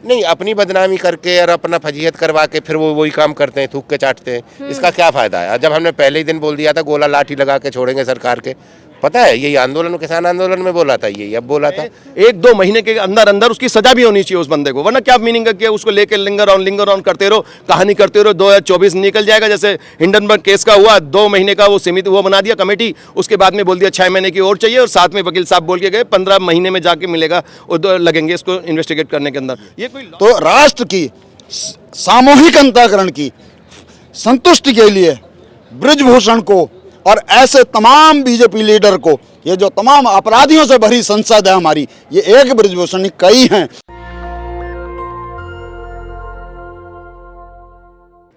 नहीं, अपनी बदनामी करके और अपना फजीहत करवा के फिर वो वही काम करते हैं, थूक के चाटते हैं। इसका क्या फायदा है? जब हमने पहले ही दिन बोल दिया था गोला लाठी लगा के छोड़ेंगे सरकार के, पता है यही आंदोलन, किसान आंदोलन में बोला था, यही अब बोला था। 1-2 महीने के अंदर अंदर उसकी सजा भी होनी चाहिए उस बंदे को, वरना क्या मीनिंग है कि उसको लेके लिंगर ऑन करते रहो, कहानी करते रहो। 2024 निकल जाएगा, जैसे हिंडनबर्ग केस का हुआ, 2 महीने का वो सीमित वो बना दिया कमेटी, उसके बाद में बोल दिया 6 महीने की और चाहिए, और साथ में वकील साहब बोल के गए 15 महीने में जाके मिलेगा, लगेंगे इसको इन्वेस्टिगेट करने के अंदर। ये कोई तो राष्ट्र की सामूहिक अंतःकरण की संतुष्टि के लिए ब्रिजभूषण को और ऐसे तमाम बीजेपी लीडर को, ये जो तमाम अपराधियों से भरी संसद है हमारी, ये एक ब्रिजभूषण कई हैं।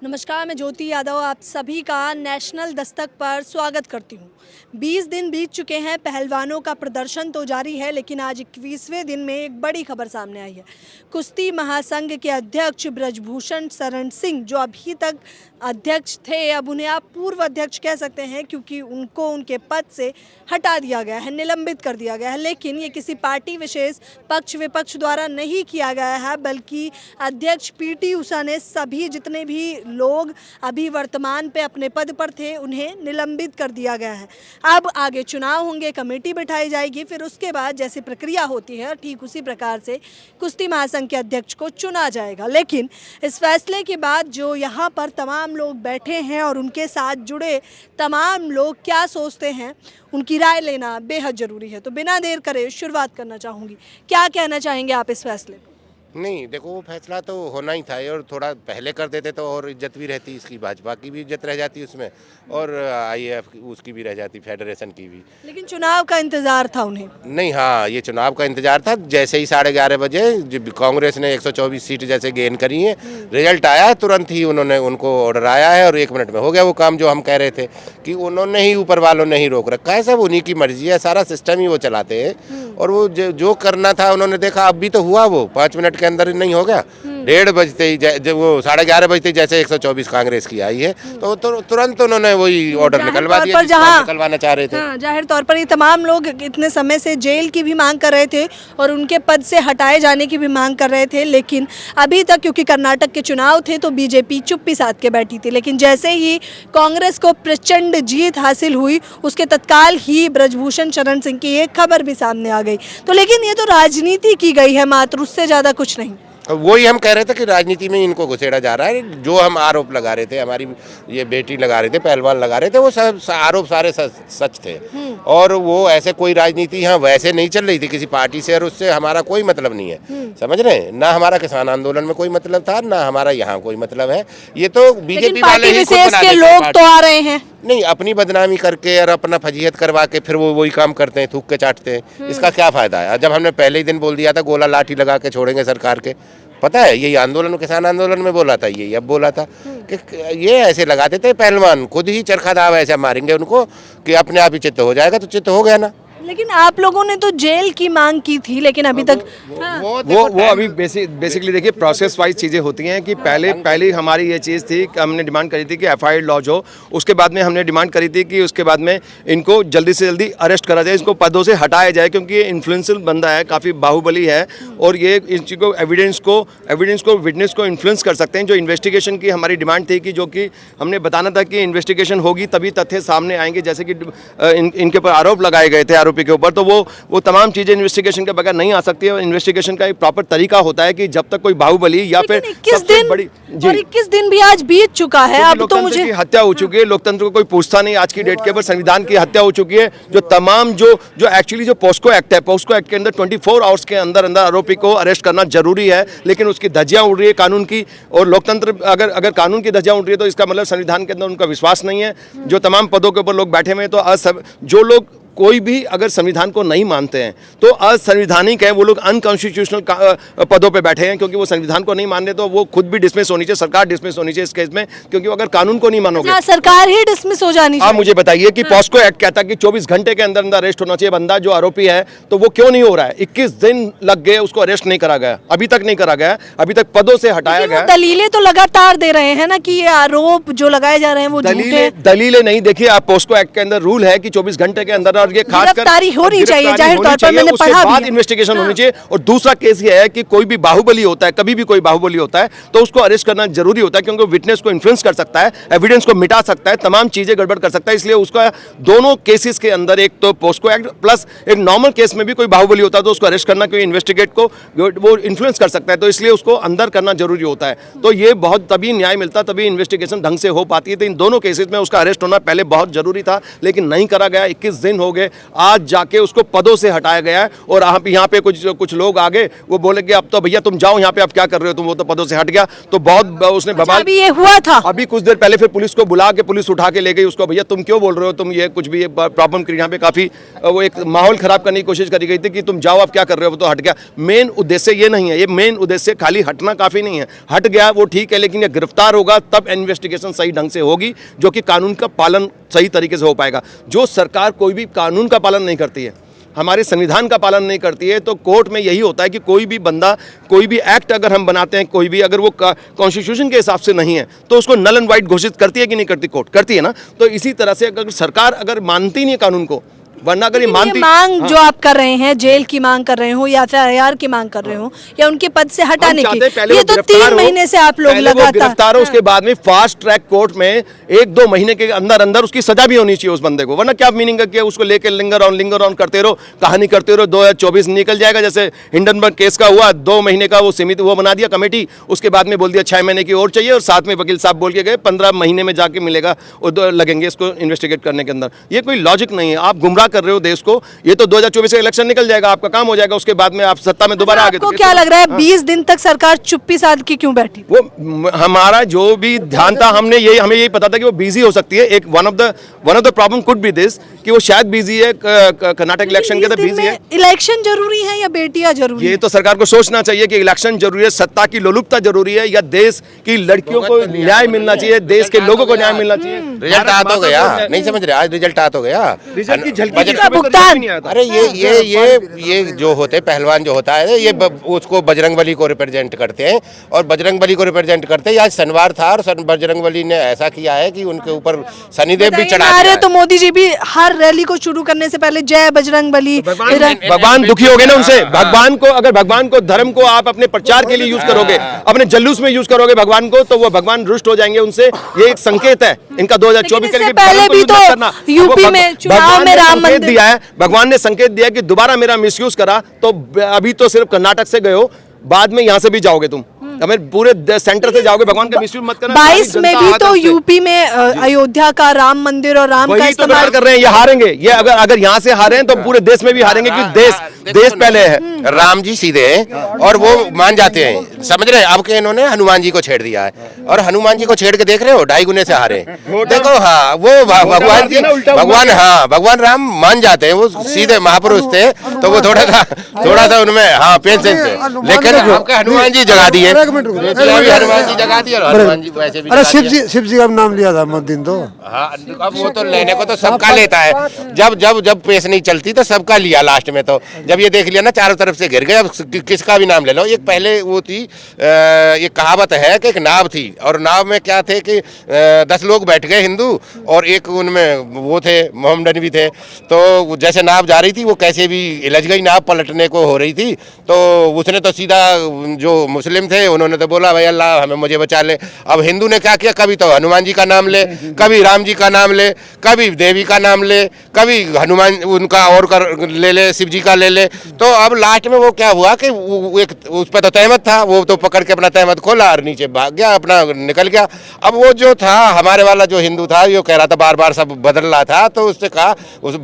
नमस्कार, मैं ज्योति यादव आप सभी का नेशनल दस्तक पर स्वागत करती हूँ। 20 दिन बीत चुके हैं, पहलवानों का प्रदर्शन तो जारी है, लेकिन आज 21वें दिन में एक बड़ी खबर सामने आई है। कुश्ती महासंघ के अध्यक्ष ब्रजभूषण शरण सिंह, जो अभी तक अध्यक्ष थे, अब उन्हें आप पूर्व अध्यक्ष कह सकते हैं, क्योंकि उनको उनके पद से हटा दिया गया है, निलंबित कर दिया गया है। लेकिन ये किसी पार्टी विशेष पक्ष विपक्ष द्वारा नहीं किया गया है, बल्कि अध्यक्ष पीटी उषा ने सभी जितने भी लोग अभी वर्तमान पे अपने पद पर थे उन्हें निलंबित कर दिया गया है। अब आगे चुनाव होंगे, कमेटी बिठाई जाएगी, फिर उसके बाद जैसी प्रक्रिया होती है ठीक उसी प्रकार से कुश्ती महासंघ के अध्यक्ष को चुना जाएगा। लेकिन इस फैसले के बाद जो यहाँ पर तमाम लोग बैठे हैं और उनके साथ जुड़े तमाम लोग क्या सोचते हैं, उनकी राय लेना बेहद ज़रूरी है। तो बिना देर करे शुरुआत करना चाहूँगी, क्या कहना चाहेंगे आप इस फैसले पर? नहीं देखो, वो फैसला तो होना ही था, और थोड़ा पहले कर देते तो और इज्जत भी रहती, इसकी भाजपा की भी इज्जत रह जाती उसमें, और आईएएफ उसकी भी रह जाती, फेडरेशन की भी। लेकिन चुनाव का इंतजार था उन्हें। नहीं, हाँ, ये चुनाव का इंतजार था। जैसे ही 11:30 बजे कांग्रेस ने 124 सीट जैसे गेन करी है, रिजल्ट आया, तुरंत ही उनको ऑर्डर आया है, और 1 मिनट में हो गया वो काम जो हम कह रहे थे कि उन्होंने ही, ऊपर वालों ने ही रोक रखा है। सब उन्हीं की मर्जी है, सारा सिस्टम ही वो चलाते हैं, और वो जो करना था उन्होंने देखा। अब भी तो हुआ, वो 5 मिनट के अंदर नहीं हो गया। 1:30 बजते ही, जब वो 11:30 बजते ही जैसे 124 कांग्रेस की आई है, तो तुरंत उन्होंने वही ऑर्डर निकलवा दिया जिसको निकलवाना चाह रहे थे। हाँ, जाहिर तौर पर ये तमाम लोग इतने समय से जेल की भी मांग कर रहे थे और उनके पद से हटाए जाने की भी मांग कर रहे थे। लेकिन अभी तक, क्योंकि कर्नाटक के चुनाव थे, तो बीजेपी चुप्पी साध के बैठी थी। लेकिन जैसे ही कांग्रेस को प्रचंड जीत हासिल हुई, उसके तत्काल ही ब्रजभूषण शरण सिंह की एक खबर भी सामने आ गई। तो लेकिन ये तो राजनीति की गई है मात्र, उससे ज़्यादा कुछ नहीं। वही हम कह रहे थे कि राजनीति में इनको घुसेड़ा जा रहा है। जो हम आरोप लगा रहे थे, हमारी ये बेटी लगा रहे थे, पहलवान लगा रहे थे, वो सब आरोप सारे सच थे। और वो ऐसे कोई राजनीति यहाँ वैसे नहीं चल रही थी किसी पार्टी से, और उससे हमारा कोई मतलब नहीं है, समझ रहे हैं? ना हमारा किसान आंदोलन में कोई मतलब था, ना हमारा यहाँ कोई मतलब है। ये तो बीजेपी वाले ही खुद बना देते हैं। लोग तो आ रहे हैं, नहीं, अपनी बदनामी करके और अपना फजीहत करवा के फिर वो वही काम करते हैं, थूक के चाटते हैं। इसका क्या फायदा है? जब हमने पहले ही दिन बोल दिया था गोला लाठी लगा के छोड़ेंगे सरकार के, पता है यही आंदोलन, किसान आंदोलन में बोला था, यही अब बोला था कि ये ऐसे लगाते थे पहलवान, खुद ही चरखा दाव ऐसे मारेंगे उनको कि अपने आप ही चित्त हो जाएगा। तो चित्त हो गया ना। लेकिन आप लोगों ने तो जेल की मांग की थी, लेकिन अभी तक वो अभी बेसिकली देखिए, प्रोसेस वाइज चीज़ें होती हैं कि पहले हमारी ये चीज़ थी कि हमने डिमांड करी थी कि एफआईआर लॉन्च हो। उसके बाद में हमने डिमांड करी थी कि उसके बाद में इनको जल्दी से जल्दी अरेस्ट करा जाए, इसको पदों से हटाया जाए, क्योंकि ये इन्फ्लुएंशियल बंदा है, काफ़ी बाहुबली है, और ये इस चीज़ को एविडेंस को विटनेस को इन्फ्लुएंस कर सकते हैं। जो इन्वेस्टिगेशन की हमारी डिमांड थी कि जो कि हमने बताना था कि इन्वेस्टिगेशन होगी तभी तथ्य सामने आएंगे, जैसे कि इनके ऊपर आरोप लगाए गए थे आरोपी के ऊपर, तो वो तमाम चीजें इन्वेस्टिगेशन के बगैर नहीं आ सकती है। इन्वेस्टिगेशन का एक प्रॉपर तरीका होता है कि जब तक कोई बाहुबली या फिर 21 दिन भी आज बीत चुका है, अब तो मुझे हत्या हो चुकी है, लोकतंत्र को कोई पूछता नहीं। आज की डेट के ऊपर संविधान की हत्या हो चुकी है। जो तमाम जो एक्चुअली जो पोस्को एक्ट है, पोस्को एक्ट के अंदर 24 आवर्स के अंदर आरोपी को अरेस्ट करना जरूरी है, लेकिन उसकी धज्जियां उड़ रही है कानून की। और लोकतंत्र, अगर कानून की धज्जियां उड़ रही है तो इसका मतलब संविधान के अंदर उनका विश्वास नहीं है। जो तमाम पदों के ऊपर लोग बैठे हुए हैं, तो जो लोग कोई भी अगर संविधान को नहीं मानते हैं तो असंवैधानिक है, वो लोग अनकॉन्स्टिट्यूशनल पदों पे बैठे हैं, क्योंकि वो संविधान को नहीं मानते, तो वो खुद भी डिसमिस होनी चाहिए, सरकार डिसमिस होनी चाहिए इस केस में, क्योंकि अगर कानून को नहीं मानोगे सरकार ही डिसमिस हो जानी चाहिए। आप मुझे बताइए कि पॉस्को एक्ट कहता है कि 24 घंटे के अंदर अंदर अरेस्ट होना चाहिए बंदा जो आरोपी है, तो वो क्यों नहीं हो रहा है? 21 दिन लग गए, उसको अरेस्ट नहीं करा गया, अभी तक नहीं करा गया, अभी तक पदों से हटाया गया। दलीलें तो लगातार दे रहे हैं ना कि ये आरोप जो लगाए जा रहे हैं वो दलीलें नहीं। देखिए, आप पोस्को एक्ट के अंदर रूल है कि 24 घंटे के अंदर और ये खासकर गिरफ्तारी होनी चाहिए, जाहिर तौर पर मैंने उसके पढ़ा भी बाद है। इन्वेस्टिगेशन होनी चाहिए। और दूसरा केस ये है कि कोई भी बाहुबली होता है, कभी भी कोई बाहुबली होता है तो उसको अरेस्ट करना जरूरी होता है, क्योंकि विटनेस को इन्फ्लुएंस कर सकता है, एविडेंस को मिटा सकता है, तमाम चीजें गड़बड़ कर सकता है। इसलिए उसका दोनों केसेस के अंदर, एक तो पोस्को एक्ट प्लस एक नॉर्मल केस में भी कोई बाहुबली होता है तो उसको अरेस्ट करना, क्योंकि इन्वेस्टिगेट को वो इन्फ्लुएंस कर सकता है, तो इसलिए उसको अंदर करना जरूरी होता है। तो ये बहुत तभी न्याय मिलता, तभी इन्वेस्टिगेशन ढंग से हो पाती है। तो इन दोनों केसेस में उसका अरेस्ट होना पहले बहुत जरूरी था, लेकिन नहीं करा गया। 21 दिन हो गए, आज जाके उसको पदों से हटाया गया है। और यहाँ पे कुछ लोग आगे वो बोले कि अब तो भैया तुम जाओ, यहाँ पे अब क्या कर रहे हो तुम, वो तो पदों से हट गया। तो बहुत उसने बवाल, अभी ये हुआ था, अभी कुछ देर पहले फिर पुलिस को बुला के पुलिस उठा के ले गई उसको, भैया तुम क्यों बोल रहे हो, तुम ये कुछ भी प्रॉब्लम करी, यहाँ पे काफी वो एक माहौल खराब करने की कोशिश करी गई थी कि तुम जाओ, अब क्या कर रहे हो, वो तो हट गया। मेन उद्देश्य ये नहीं है, ये मेन उद्देश्य खाली हटना काफी नहीं है। हट गया वो ठीक है, लेकिन ये गिरफ्तार होगा तब इन्वेस्टिगेशन सही ढंग से होगी, जो कि कानून का पालन सही तरीके से हो पाएगा। जो सरकार कोई भी कानून का पालन नहीं करती है, हमारे संविधान का पालन नहीं करती है, तो कोर्ट में यही होता है कि कोई भी बंदा, कोई भी एक्ट अगर हम बनाते हैं, कोई भी अगर वो कॉन्स्टिट्यूशन के हिसाब से नहीं है तो उसको नल एंड वाइट घोषित करती है कि नहीं करती, कोर्ट करती है ना। तो इसी तरह से अगर सरकार अगर मानती नहीं है कानून को, वरना अगर ये मानती, मांग जो आप कर रहे हैं, जेल की मांग कर रहे हो या FIR की मांग कर रहे हो या उनके पद से हटाने की, ये तो 3 महीने से आप लोग लगातार गिरफ्तार हो, उसके बाद में फास्ट ट्रैक कोर्ट में 1-2 महीने के अंदर अंदर उसकी सजा भी होनी चाहिए उस बंदे को। वरना क्या मीनिंग है कि उसको लेके लिंगर ऑन करते रहो, कहानी करते रहो, 2024 निकल जाएगा। जैसे हिंडनबर्ग केस का हुआ, 2 महीने का वो सीमित वो बना दिया कमेटी, उसके बाद में बोल दिया 6 महीने की और चाहिए, और साथ में वकील साहब बोल के गए 15 महीने में जाके मिलेगा, लगेंगे इसको इन्वेस्टिगेट करने के अंदर। ये कोई लॉजिक नहीं है, आप गुमराह कर रहे हो देश को। ये तो 2024 से इलेक्शन निकल जाएगा, आपका काम हो जाएगा, उसके बाद में आप सत्ता में दोबारा आगे। आपको क्या लग रहा है 20 दिन तक सरकार चुप्पी साध के क्यों बैठी? वो हमारा जो भी ध्यान था, हमें यही पता था कि वो बिजी हो सकती है। एक one of the problem could be this कि वो शायद बिजी है, कर्नाटक इलेक्शन के अंदर बिजी है। इलेक्शन जरूरी है या बेटियां जरूरी है? ये तो सरकार को सोचना चाहिए कि इलेक्शन जरूरी है, सत्ता की लोलुपता जरूरी है, या देश की लड़कियों को न्याय मिलना चाहिए, देश के लोगों को न्याय मिलना चाहिए। रिजल्ट आ तो गया, नहीं समझ रहे, आज रिजल्ट आ तो गया, रिजल्ट की झलकी बजट का भुगतान। अरे ये जो होते पहलवान जो होता है, ये उसको बजरंगबली को रिप्रेजेंट करते हैं, और बजरंगबली को रिप्रेजेंट करते हैं। आज शनिवार था और बजरंगबली ने ऐसा किया है कि उनके ऊपर शनिदेव भी चढ़ा दिया है। तो मोदी जी भी हर रैली को शुरू करने से पहले जय बजरंगबली। भगवान दुखी हो गए ना उनसे। भगवान को, अगर भगवान को, धर्म को आप अपने प्रचार के लिए यूज करोगे, अपने जल्लूस में यूज करोगे भगवान को, तो वो भगवान रुष्ट हो जाएंगे उनसे। ये एक संकेत है इनका 2024 के लिए। पहले भी तो यूपी में चुनाव में राम मंदिर दिया है, भगवान ने संकेत दिया कि दोबारा मेरा मिसयूज करा तो अभी तो सिर्फ कर्नाटक से गए हो, बाद में यहां से भी जाओगे तुम, हमें पूरे सेंटर से जाओगे, भगवान का मिसयूज मत करना। 22 में भी तो यूपी में अयोध्या का राम मंदिर और राम का इस्तेमाल कर रहे हैं। ये हारेंगे, ये अगर यहाँ से हारे हैं तो पूरे देश में भी हारेंगे, क्योंकि देश पहले है। राम जी सीधे हैं और वो मान जाते हैं, समझ रहे हैं। अब के इन्होंने हनुमान जी को छेड़ दिया है, और हनुमान जी को छेड़ के देख रहे हो 2.5 गुने से हारे। देखो हाँ, वो भगवान जी, भगवान राम मान जाते हैं, वो सीधे महापुरुष थे, तो वो थोड़ा सा उनमें हाँ पेशेंस है। लेकिन आपके हनुमान जी जगा दिए, हनुमान जी जगा दिए, और हनुमान जी वैसे भी। अरे शिव जी का नाम लिया था दिन तो। हाँ, अब वो तो लेने को तो सबका लेता है, जब पेश नहीं चलती तो सबका लिया लास्ट में। तो जब ये देख लिया ना चारों तरफ से घिर गए, अब किसका भी नाम ले लो। एक पहले वो थी, एक कहावत है कि एक नाव थी, और नाव में क्या थे कि 10 लोग बैठ गए हिंदू, और एक उनमें वो थे मोहम्मदन भी थे। तो जैसे नाव जा रही थी, वो कैसे भी इलझ गई, नाव पलटने को हो रही थी। तो उसने तो सीधा, जो मुस्लिम थे उन्होंने तो बोला भाई अल्लाह हमें, मुझे बचा ले। अब हिंदू ने क्या किया, कभी तो हनुमान जी का नाम ले, कभी राम जी का नाम ले, कभी देवी का नाम ले, कभी हनुमान उनका और ले, शिव जी का ले ले। तो अब लास्ट में वो क्या हुआ कि एक उस पर तो तहमत था, वो तो पकड़ के अपना तहमत खोला और नीचे भाग गया, अपना निकल गया। अब वो जो था हमारे वाला जो हिंदू था, ये कह रहा था बार बार सब बदल रहा था, तो उससे कहा,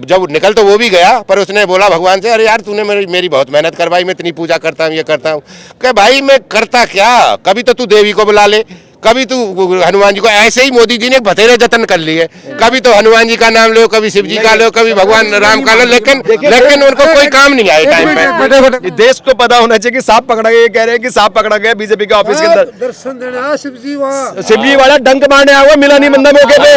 जब निकल तो वो भी गया, पर उसने बोला भगवान से, अरे यार तूने मेरी बहुत मेहनत करवाई, मैं इतनी पूजा करता हूँ, ये करता हूँ। कह भाई मैं करता क्या, कभी तो तू देवी को बुला ले, कभी तू हनुमान जी को। ऐसे ही मोदी जी ने बथेरे जतन कर लिए, कभी तो हनुमान जी का नाम लो, कभी शिव जी का लो, कभी भगवान राम का लो, लेकिन उनको कोई काम नहीं आए टाइम पे। देश को पता होना चाहिए कि सांप पकड़ा गया, कह रहे हैं कि सांप पकड़ा गया बीजेपी के ऑफिस के अंदर। दर्शन देने शिव जी वाला डंक मारने आया हुआ, मिला नहीं बंदा मौके पे,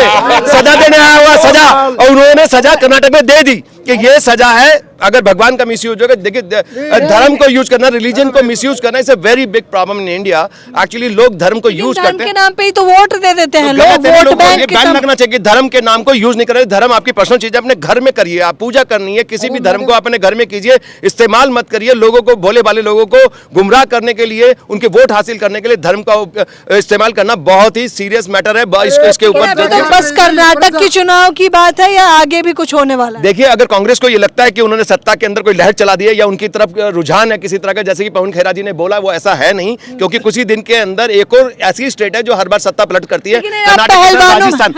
सजा देने आया हुआ, सजा, और उन्होंने सजा कर्नाटक में दे दी कि ये सजा है अगर भगवान का मिसयूज होगा, देखिए धर्म को यूज करना, रिलीजन को मिसयूज करना is a very big problem in India. Actually लोग धर्म को यूज करते हैं, के नाम पे ही तो वोट दे देते हैं लोग, वोट बैंक के बैन लगना चाहिए। धर्म के नाम को यूज नहीं करें, धर्म आपकी पर्सनल चीज है, अपने घर में करिए। आप पूजा करनी है किसी भी धर्म को अपने घर में कीजिए, इस्तेमाल मत करिए लोगों को, भोले भाले लोगों को गुमराह करने के लिए, उनके वोट हासिल करने के लिए धर्म का इस्तेमाल करना बहुत ही सीरियस मैटर है। इसके ऊपर बस कर्नाटक के चुनाव की बात है या आगे भी कुछ होने वाला है? देखिए, अगर कांग्रेस को ये लगता है कि उन्होंने सत्ता के अंदर कोई लहर चला दी है या उनकी तरफ रुझान है किसी तरह का, जैसे कि पवन खेरा जी ने बोला, वो ऐसा है नहीं, क्योंकि कुछ ही दिन के अंदर एक और ऐसी स्टेट है जो हर बार सत्ता पलट करती है, राजस्थान।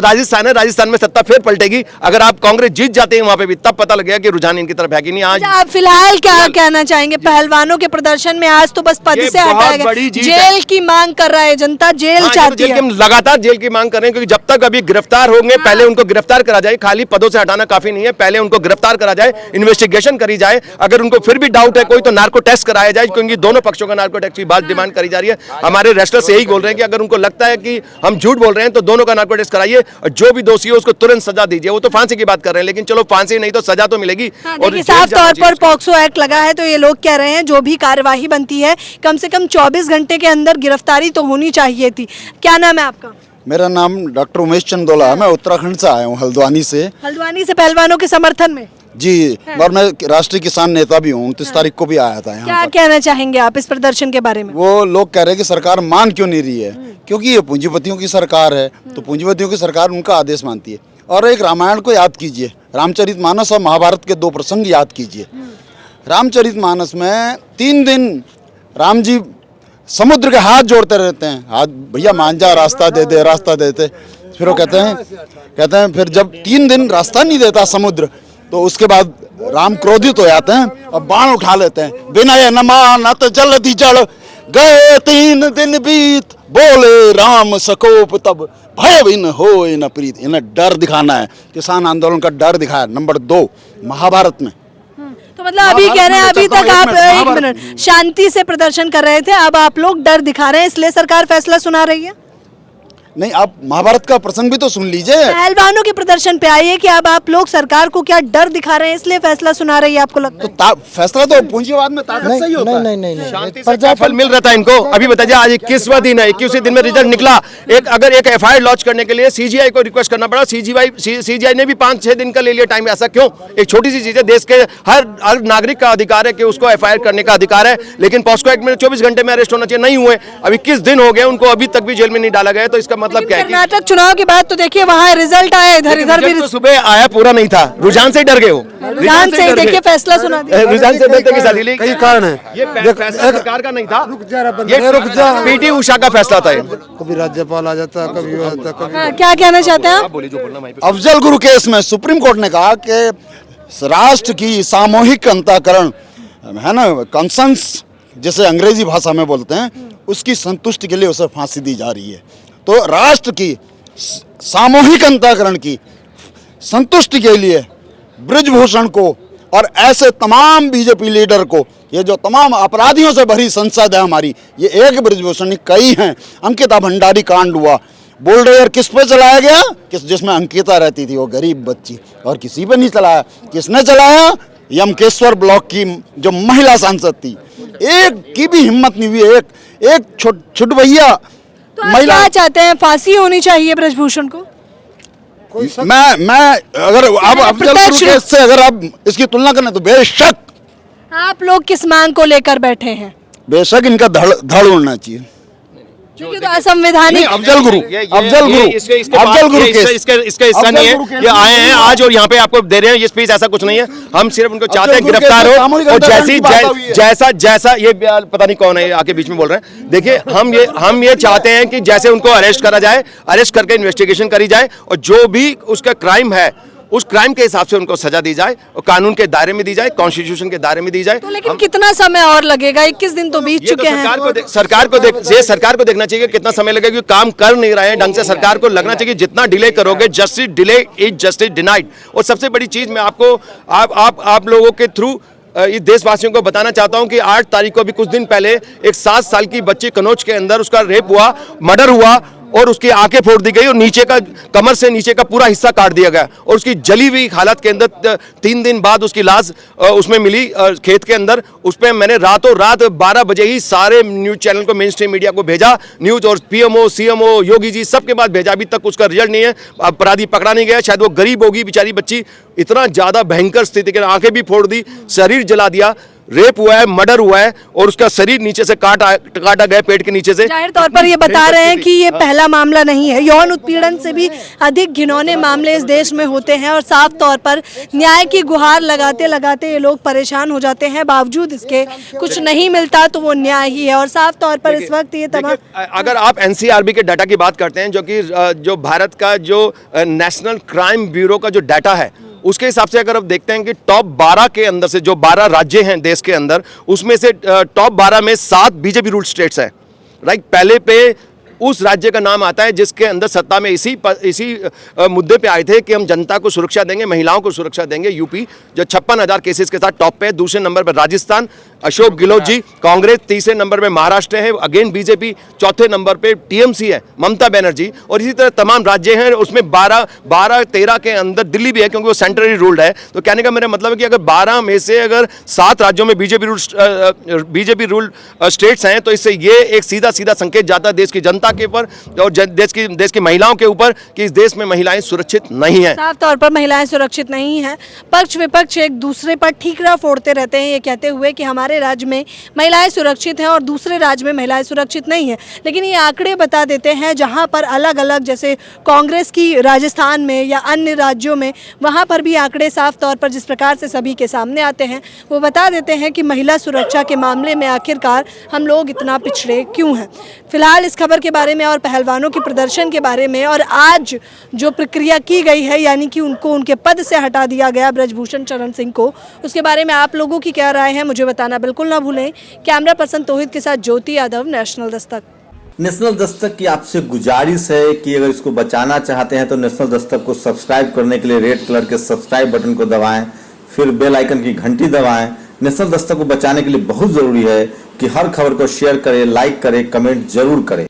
राजस्थान है, राजस्थान में सत्ता फिर पलटेगी। अगर आप कांग्रेस जीत जाते हैं वहां पे भी, तब पता लगेगा कि रुझान इनकी तरफ है कि नहीं। आज आप फिलहाल क्या कहना चाहेंगे पहलवानों के प्रदर्शन में? आज तो बस पद से हटाया गया, जेल की मांग कर रहा है जनता, जेल चाहती है। लगातार जेल की मांग कर रहे हैं, क्योंकि जब तक अभी गिरफ्तार होंगे, पहले उनको गिरफ्तार करा जाए। खाली पदों से हटाना काफी नहीं है, पहले उनको गिरफ्तार करा जाए, इन्वेस्टिगेशन करी जाए। अगर उनको फिर भी डाउट है कोई, तो नार्को टेस्ट कराया जाए, क्योंकि दोनों पक्षों का नार्को टेस्ट की बात डिमांड करी जा रही है। हमारे रेस्टलर्स यही बोल रहे हैं कि अगर उनको लगता है कि हम झूठ बोल रहे हैं तो दोनों का नार्को टेस्ट कराइए, और जो भी दोषी हो उसको तुरंत सजा दीजिए। वो तो फांसी की बात कर रहे हैं, लेकिन चलो फांसी नहीं तो सजा तो मिलेगी। और साफ तौर पर पॉक्सो एक्ट लगा है, तो ये लोग कह रहे हैं जो भी कार्यवाही बनती है कम से कम 24 घंटे के अंदर गिरफ्तारी तो होनी चाहिए थी। क्या नाम है आपका? मेरा नाम डॉक्टर उमेश चंदोला है। मैं उत्तराखंड से आया हूँ, हल्द्वानी से। हल्द्वानी से पहलवानों के समर्थन में? जी, और मैं राष्ट्रीय किसान नेता भी हूँ। 29 तारीख को भी आया था यहाँ क्या पर। कहना चाहेंगे आप इस प्रदर्शन के बारे में? वो लोग कह रहे हैं कि सरकार मान क्यों नहीं रही है, क्योंकि ये पूंजीपतियों की सरकार है, तो पूंजीपतियों की सरकार उनका आदेश मानती है। और एक रामायण को याद कीजिए, रामचरितमानस और महाभारत के 2 प्रसंग याद कीजिए। रामचरितमानस में 3 दिन राम जी समुद्र के हाथ जोड़ते रहते हैं, हाथ भैया मान जा, रास्ता दे दे, रास्ता देते। फिर वो कहते हैं फिर जब 3 दिन रास्ता नहीं देता समुद्र, तो उसके बाद राम क्रोधित हो जाते हैं और बाण उठा लेते हैं। विनय न मानत जलधि जड़, गए 3 दिन बीत, बोले राम सकोप तब, भय बिन होए न प्रीत। इन्हें डर दिखाना है, किसान आंदोलन का डर दिखाया। नंबर 2, महाभारत में। तो मतलब अभी कह रहे हैं, अभी तक आप 1 मिनट शांति से प्रदर्शन कर रहे थे, अब आप लोग डर दिखा रहे हैं, इसलिए सरकार फैसला सुना रही है? नहीं, आप महाभारत का प्रसंग भी तो सुन लीजिए। पहलवानों के प्रदर्शन पे आइए कि अब आप लोग सरकार को क्या डर दिखा रहे हैं, इसलिए फैसला सुना रही है, आपको लगता है? फैसला तो पूंजीवाद में ताकत से ही होता है। नहीं, फल मिल रहा था इनको। अभी बताइए, आज 21वां दिन है, 21वें दिन में रिजल्ट निकला। अगर एक FIR लॉन्च करने के लिए CGI को रिक्वेस्ट करना पड़ा, CGI ने भी 5-6 दिन का ले लिया टाइम। ऐसा क्यों? एक छोटी सी चीज है, देश के हर नागरिक का अधिकार है कि उसको FIR करने का अधिकार है, लेकिन पॉस्को एक्ट में 24 घंटे में अरेस्ट होना चाहिए, नहीं हुए। अब 21 दिन हो गए, उनको अभी तक भी जेल में नहीं डाला गया, तो इसका मतलब क्या है? चुनाव के बाद तो देखिए वहाँ रिजल्ट आया, इधर भी तो सुबह आया, पूरा नहीं था। रुझान से ही डर गए वो, रुझान से ही देखिए फैसला सुना दिया। रुझान से डरते के साथ ही कई कारण है। ये फैसला सरकार का नहीं था, ये रुक जा। PT उषा का फैसला था। कभी राज्यपाल आ जाता, कभी वो आता, कभी क्या कहना चाहते हैं आप? अफजल गुरु केस में सुप्रीम कोर्ट ने कहा कि राष्ट्र की सामूहिक अंतःकरण है ना, कंसेंस जिसे अंग्रेजी भाषा में बोलते हैं, उसकी संतुष्टि के लिए उसे फांसी दी जा रही है। तो राष्ट्र की सामूहिक अंतःकरण की संतुष्टि के लिए ब्रिजभूषण को और ऐसे तमाम बीजेपी लीडर को, ये जो तमाम अपराधियों से भरी संसद है हमारी, ये एक ब्रिजभूषण नहीं, कई हैं। अंकिता भंडारी कांड हुआ, बुलडोजर किस पे चलाया गया? जिसमें अंकिता रहती थी, वो गरीब बच्ची, और किसी पे नहीं चलाया। किसने चलाया? यमकेश्वर ब्लॉक की जो महिला सांसद थी, एक की भी हिम्मत नहीं हुई। एक छोट भैया तो आप क्या चाहते हैं, फांसी होनी चाहिए ब्रजभूषण को? मैं अगर आप अफजल गुरु केस से अगर आप इसकी तुलना करें तो बेशक। आप लोग किस मांग को लेकर बैठे हैं? बेशक इनका धड़ उड़ना चाहिए। क्योंकि तो असंवैधानिक अफजल गुरु केस इसका हिस्सा नहीं है। ये आए हैं आज और यहाँ पे आपको दे रहे हैं ये स्पीच, ऐसा कुछ नहीं है। हम सिर्फ उनको चाहते हैं गिरफ्तार हो, और जैसा ये पता नहीं कौन है आके बीच में बोल रहे हैं। देखिए, हम ये चाहते हैं कि जैसे उनको अरेस्ट करा जाए, अरेस्ट करके इन्वेस्टिगेशन करी जाए, और जो भी उसका क्राइम है उस क्राइम के हिसाब से उनको सजा दी जाए, और कानून के दायरे में दी जाए, कॉन्स्टिट्यूशन के दायरे में दी जाए। तो लेकिन कितना समय और लगेगा? 21 दिन तो बीत चुके हैं। सरकार को देखना चाहिए कितना समय लगेगा, क्योंकि काम कर नहीं रहे हैं ढंग से। सरकार को लगना चाहिए जितना डिले करोगे, justice delay is justice denied. और सबसे बड़ी चीज मैं आपको आप लोगों के थ्रू इस देशवासियों को बताना चाहता हूं कि 8 तारीख को भी कुछ दिन पहले एक 7 साल की बच्ची कनौज के अंदर उसका रेप हुआ, मर्डर हुआ, और उसकी आंखें फोड़ दी गई और नीचे का कमर से नीचे का पूरा हिस्सा काट दिया गया और उसकी जली हुई हालत के अंदर 3 दिन बाद उसकी लाश उसमें मिली खेत के अंदर। उस पर मैंने रातों रात 12 बजे ही सारे न्यूज चैनल को, मेन स्ट्रीम मीडिया को भेजा, न्यूज और पीएमओ सीएमओ योगी जी सबके पास भेजा, अभी तक उसका रिजल्ट नहीं है, अपराधी पकड़ा नहीं गया। शायद वो गरीब होगी बेचारी बच्ची, इतना ज्यादा भयंकर स्थिति के, आंखें भी फोड़ दी, शरीर जला दिया, रेप हुआ है, मर्डर हुआ है और उसका शरीर नीचे से काटा गया, पेट के नीचे से। जाहिर तौर पर ये बता रहे हैं कि ये पहला मामला नहीं है, यौन उत्पीड़न से भी अधिक घिनौने मामले इस देश में होते हैं और साफ तौर पर न्याय की गुहार लगाते लगाते ये लोग परेशान हो जाते हैं, बावजूद इसके कुछ नहीं मिलता तो वो न्याय ही है। और साफ तौर पर इस वक्त ये तमाम, अगर आप एनसीआरबी के डाटा की बात करते हैं, जो भारत का जो नेशनल क्राइम ब्यूरो का जो डाटा है, उसके हिसाब से अगर आप देखते हैं कि टॉप 12 के अंदर से जो 12 राज्य हैं देश के अंदर, उसमें से टॉप 12 में 7 बीजेपी रूल्ड स्टेट्स हैं, राइट। पहले पे उस राज्य का नाम आता है जिसके अंदर सत्ता में इसी मुद्दे पे आए थे कि हम जनता को सुरक्षा देंगे, महिलाओं को सुरक्षा देंगे। यूपी जो 56,000 केसेस के साथ टॉप पे है। दूसरे नंबर पर राजस्थान, अशोक गहलोत जी, कांग्रेस। तीसरे नंबर पे महाराष्ट्र है, अगेन बीजेपी। चौथे नंबर पे टीएमसी है, ममता बनर्जी। और इसी तरह तमाम राज्य हैं, उसमें 12-13 के अंदर दिल्ली भी है क्योंकि वो सेंट्रली रूल्ड है। तो कहने का मेरा मतलब है कि अगर 12 में से अगर 7 राज्यों में बीजेपी रूल्ड स्टेट्स हैं, तो इससे ये एक सीधा सीधा संकेत जाता है देश की जनता के ऊपर और देश की महिलाओं के ऊपर कि इस देश में महिलाएं सुरक्षित नहीं है। साफ तौर पर महिलाएं सुरक्षित नहीं हैं। पक्ष विपक्ष एक दूसरे पर ठीकरा फोड़ते रहते हैं, ये कहते हुए कि हमारे राज्य में महिलाएं सुरक्षित हैं और दूसरे राज्य में महिलाएं सुरक्षित नहीं हैं। लेकिन ये आंकड़े बता देते हैं, जहां पर अलग अलग, जैसे कांग्रेस की राजस्थान में या अन्य राज्यों में, वहां पर भी आंकड़े साफ तौर पर जिस प्रकार से सभी के सामने आते हैं वो बता देते हैं कि महिला सुरक्षा के मामले में आखिरकार हम लोग इतना पिछड़े क्यों हैं। फिलहाल इस खबर के बारे में और पहलवानों के प्रदर्शन के बारे में और आज जो प्रक्रिया की गई है, यानी कि उनको उनके पद से हटा दिया गया ब्रजभूषण शरण सिंह को, उसके बारे में आप लोगों की क्या राय है मुझे बताना बिल्कुल ना भूलें। कैमरा पर्सन तौहीद के साथ ज्योति यादव, नेशनल दस्तक। नेशनल दस्तक की आपसे गुजारिश है कि अगर इसको बचाना चाहते हैं तो नेशनल दस्तक को सब्सक्राइब करने के लिए रेड कलर के सब्सक्राइब बटन को दबाएं, फिर बेल आइकन की घंटी दबाएं। नेशनल दस्तक को बचाने के लिए बहुत जरूरी है कि हर खबर को शेयर करें, लाइक करें, कमेंट जरूर करें।